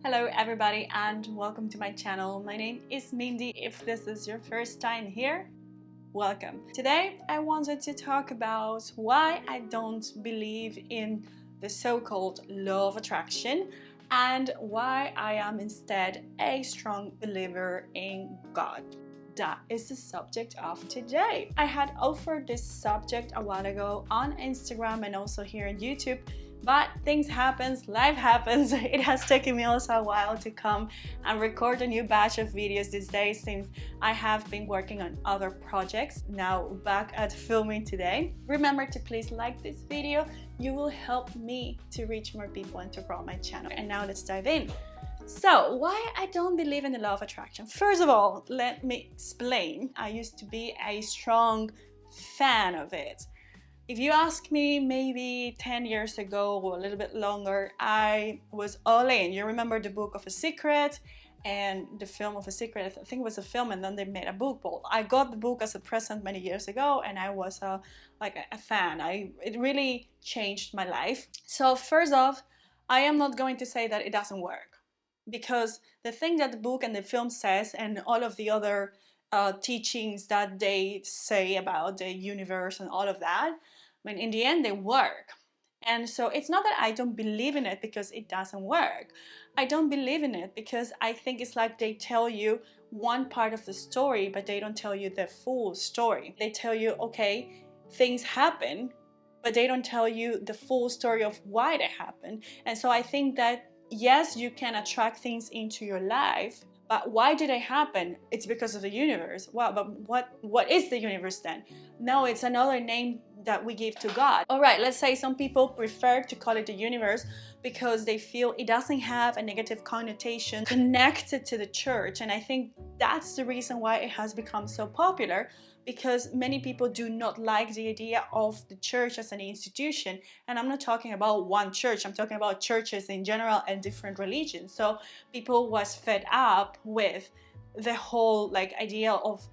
Hello everybody and welcome to my channel. My name is Mindy. If this is your first time here, welcome. Today I wanted to talk about why I don't believe in the so-called law of attraction and why I am instead a strong believer in God. That is the subject of today. I had offered this subject a while ago on Instagram and also here on YouTube, but things happens, life happens. It has taken me also a while to come and record a new batch of videos these days since I have been working on other projects. Now back at filming today. Remember to please like this video. You will help me to reach more people and to grow my channel. And now let's dive in. So, why I don't believe in the law of attraction? First of all, let me explain. I used to be a strong fan of it. If you ask me maybe 10 years ago or a little bit longer, I was all in. You remember the book of A Secret and the film of A Secret? I think it was a film and then they made a book. Well, I got the book as a present many years ago and I was like a fan. It really changed my life. So first off, I am not going to say that it doesn't work, because the thing that the book and the film says and all of the other teachings that they say about the universe and all of that, I mean, in the end they work. And so it's not that I don't believe in it because it doesn't work. I don't believe in it because I think it's like they tell you one part of the story but they don't tell you the full story. They tell you, okay, things happen, but they don't tell you the full story of why they happen. And so I think that yes, you can attract things into your life, but why do they happen? It's because of the universe. Well, but what is the universe then? No, it's another name that we give to God. All right, let's say some people prefer to call it the universe because they feel it doesn't have a negative connotation connected to the church. And I think that's the reason why it has become so popular, because many people do not like the idea of the church as an institution. And I'm not talking about one church, I'm talking about churches in general and different religions. So people was fed up with the whole idea of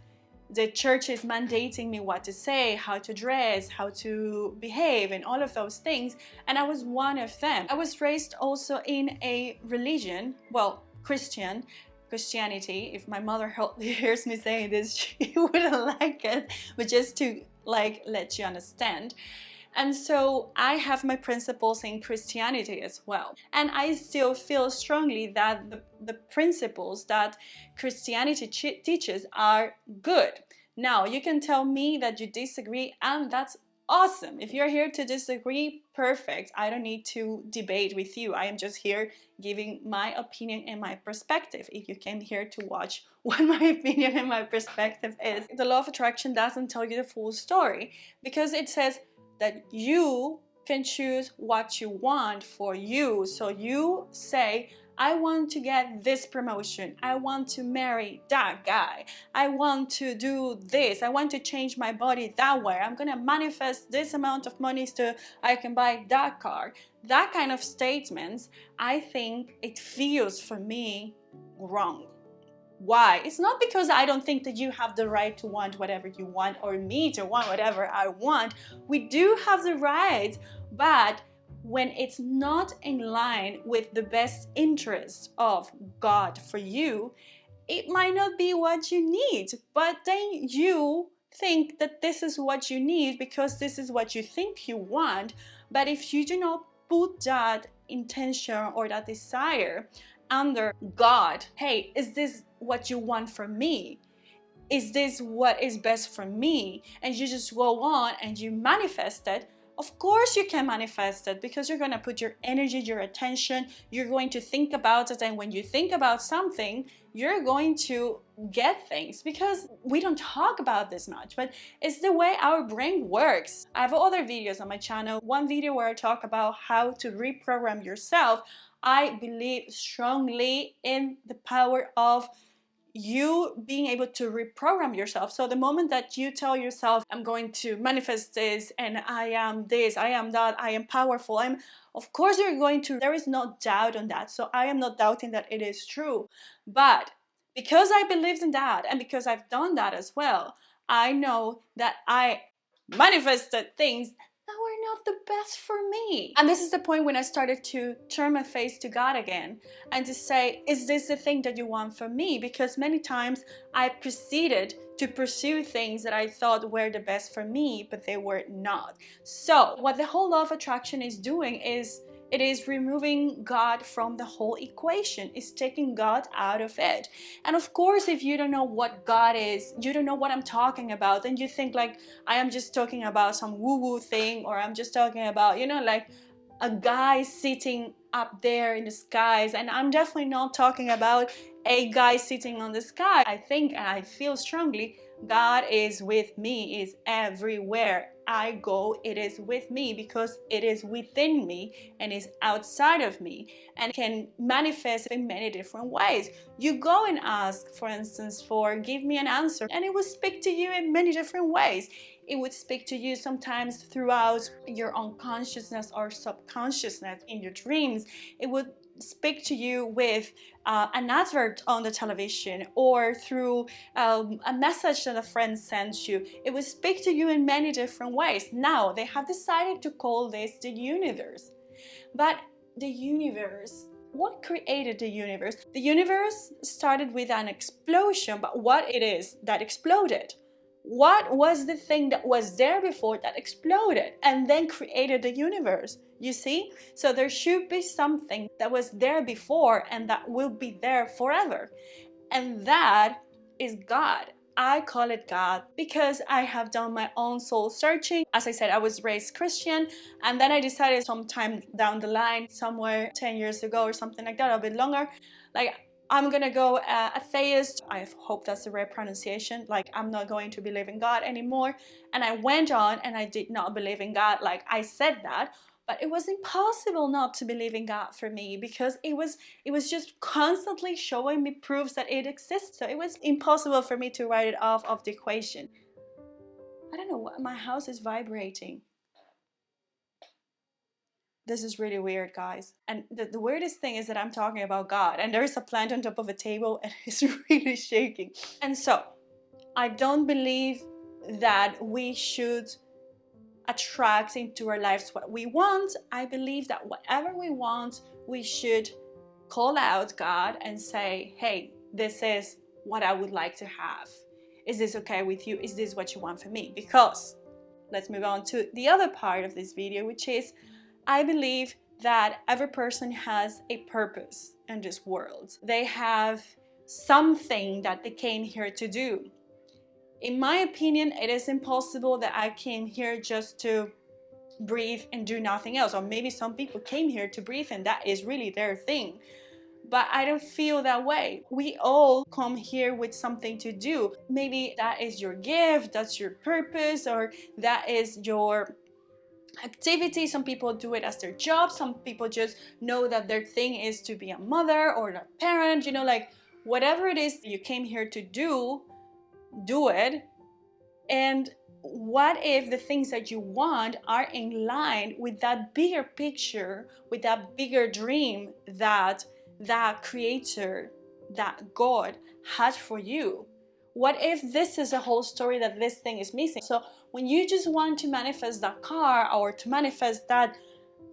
the church is mandating me what to say, how to dress, how to behave, and all of those things. And I was one of them. I was raised also in a religion, well, Christianity. If my mother hears me saying this, she wouldn't like it, but just to let you understand. And so I have my principles in Christianity as well. And I still feel strongly that the principles that Christianity teaches are good. Now, you can tell me that you disagree, and that's awesome. If you're here to disagree, perfect. I don't need to debate with you. I am just here giving my opinion and my perspective. If you came here to watch what my opinion and my perspective is. The law of attraction doesn't tell you the full story, because it says that you can choose what you want for you. So you say, I want to get this promotion, I want to marry that guy, I want to do this, I want to change my body that way, I'm gonna manifest this amount of money so I can buy that car. That kind of statements, I think it feels for me wrong. Why? It's not because I don't think that you have the right to want whatever you want or me to want whatever I want. We do have the right, but when it's not in line with the best interest of God for you, it might not be what you need, but then you think that this is what you need because this is what you think you want. But if you do not put that intention or that desire under God, hey, is this what you want from me? Is this what is best for me? And you just go on and you manifest it. Of course you can manifest it, because you're going to put your energy, your attention, you're going to think about it, and when you think about something, you're going to get things, because we don't talk about this much, but it's the way our brain works. I have other videos on my channel. One video where I talk about how to reprogram yourself. I believe strongly in the power of you being able to reprogram yourself. So the moment that you tell yourself, I'm going to manifest this, and I am this, I am that, I am powerful, of course you're going to, there is no doubt on that. So I am not doubting that it is true. But because I believed in that, and because I've done that as well, I know that I manifested things that were not the best for me. And this is the point when I started to turn my face to God again and to say, is this the thing that you want from me? Because many times I proceeded to pursue things that I thought were the best for me, but they were not. So what the whole law of attraction is doing is it is removing God from the whole equation. It's taking God out of it. And of course, if you don't know what God is, you don't know what I'm talking about, then you think like I am just talking about some woo-woo thing, or I'm just talking about, like a guy sitting up there in the skies. And I'm definitely not talking about a guy sitting on the sky. I think and I feel strongly God is with me, is everywhere I go. It is with me because it is within me and is outside of me and can manifest in many different ways. You go and ask, for instance, for give me an answer, and it will speak to you in many different ways. It would speak to you sometimes throughout your unconsciousness or subconsciousness in your dreams. It would speak to you with an advert on the television or through a message that a friend sends you. It will speak to you in many different ways. Now, they have decided to call this the universe. But the universe, what created the universe? The universe started with an explosion, but what it is that exploded? What was the thing that was there before that exploded and then created the universe? You see? So there should be something that was there before and that will be there forever. And that is God. I call it God because I have done my own soul searching. As I said, I was raised Christian, and then I decided sometime down the line, somewhere 10 years ago or something like that, a bit longer, like I'm gonna go atheist. I hope that's the right pronunciation. Like I'm not going to believe in God anymore. And I went on and I did not believe in God. Like I said that, but it was impossible not to believe in God for me because it was just constantly showing me proofs that it exists. So it was impossible for me to write it off of the equation. I don't know what, my house is vibrating. This is really weird, guys. And the weirdest thing is that I'm talking about God and there's a plant on top of a table and it's really shaking. And so I don't believe that we should attract into our lives what we want. I believe that whatever we want, we should call out God and say, hey, this is what I would like to have. Is this okay with you? Is this what you want from me? Because let's move on to the other part of this video, which is I believe that every person has a purpose in this world. They have something that they came here to do. In my opinion, it is impossible that I came here just to breathe and do nothing else. Or maybe some people came here to breathe and that is really their thing. But I don't feel that way. We all come here with something to do. Maybe that is your gift, that's your purpose, or that is your activity. Some people do it as their job. Some people just know that their thing is to be a mother or a parent, like whatever it is you came here to do it. And what if the things that you want are in line with that bigger picture, with that bigger dream that that creator, that God had for you? What if this is a whole story that this thing is missing? So when you just want to manifest that car or to manifest that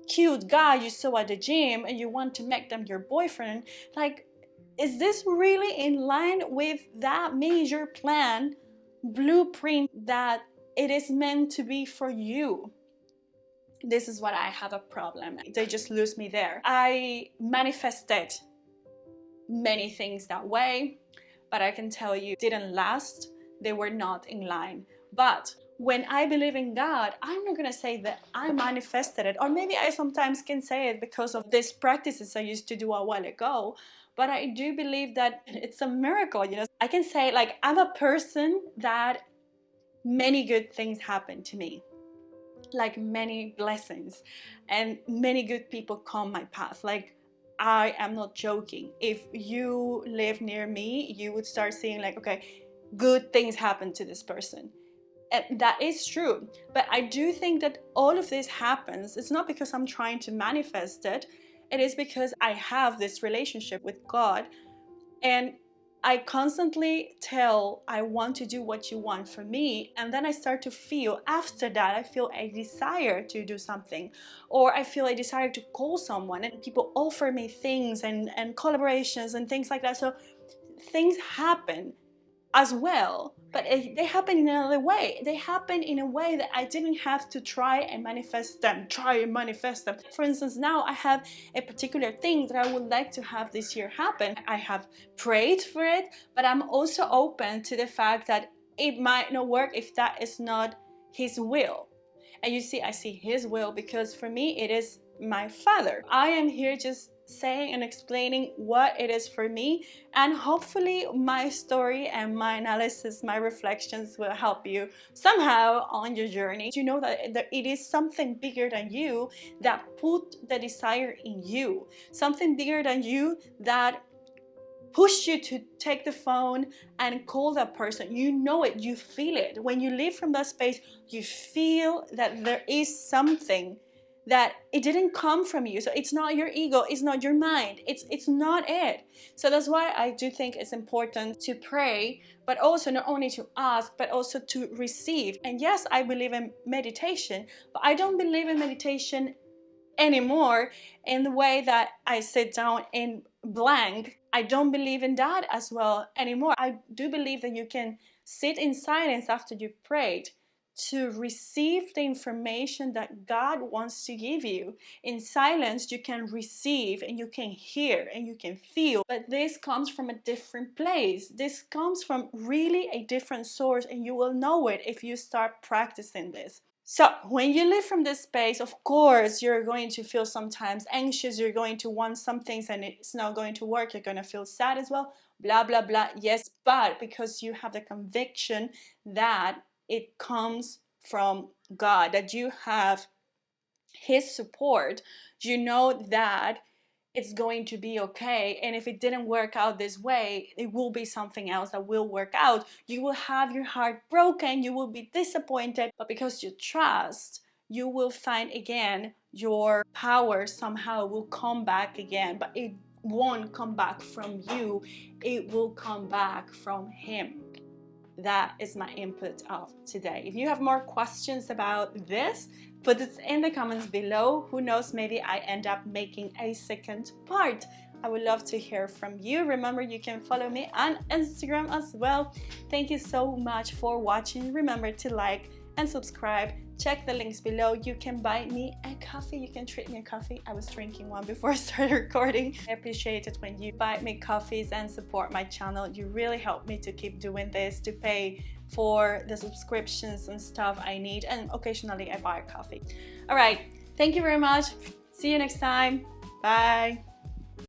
cute guy you saw at the gym and you want to make them your boyfriend, like, is this really in line with that major plan, blueprint that it is meant to be for you? This is what I have a problem. They just lose me there. I manifested many things that way, but I can tell you, didn't last. They were not in line. But when I believe in God, I'm not gonna say that I manifested it, or maybe I sometimes can say it because of these practices I used to do a while ago. But I do believe that it's a miracle, I can say, like, I'm a person that many good things happen to me, like many blessings, and many good people come my path. Like, I am not joking. If you live near me, you would start seeing like, okay, good things happen to this person. And that is true. But I do think that all of this happens, it's not because I'm trying to manifest it. It is because I have this relationship with God. And I constantly tell I want to do what you want for me, and then I start to feel, after that, I feel a desire to do something, or I feel a desire to call someone, and people offer me things and collaborations and things like that. So things happen as well, but they happen in another way. They happen in a way that I didn't have to try and manifest them. For instance, now I have a particular thing that I would like to have this year happen. I have prayed for it, but I'm also open to the fact that it might not work if that is not His will. And you see, I see His will because for me it is my Father. I am here just saying and explaining what it is for me, and hopefully my story and my analysis, my reflections will help you somehow on your journey. You know that it is something bigger than you that put the desire in you, something bigger than you that push you to take the phone and call that person. You know it, you feel it. When you leave from that space, you feel that there is something that it didn't come from you. So it's not your ego, it's not your mind, it's not it. So that's why I do think it's important to pray, but also not only to ask, but also to receive. And yes, I believe in meditation, but I don't believe in meditation anymore in the way that I sit down in blank. I don't believe in that as well anymore. I do believe that you can sit in silence after you prayed to receive the information that God wants to give you. In silence, you can receive and you can hear and you can feel. But this comes from a different place. This comes from really a different source, and you will know it if you start practicing this. So when you live from this space, of course, you're going to feel sometimes anxious. You're going to want some things and it's not going to work. You're going to feel sad as well. Blah, blah, blah. Yes, but because you have the conviction that it comes from God, that you have His support, you know that it's going to be okay. And if it didn't work out this way, it will be something else that will work out. You will have your heart broken, you will be disappointed, but because you trust, you will find again your power somehow will come back again. But it won't come back from you, it will come back from Him. That is my input of today. If you have more questions about this, put it in the comments below. Who knows, maybe I end up making a second part. I would love to hear from you. Remember, you can follow me on Instagram as well. Thank you so much for watching. Remember to like and subscribe. Check the links below. You can buy me a coffee. You can treat me a coffee. I was drinking one before I started recording. I appreciate it when you buy me coffees and support my channel. You really help me to keep doing this, to pay for the subscriptions and stuff I need, and occasionally I buy a coffee. All right, thank you very much. See you next time. Bye.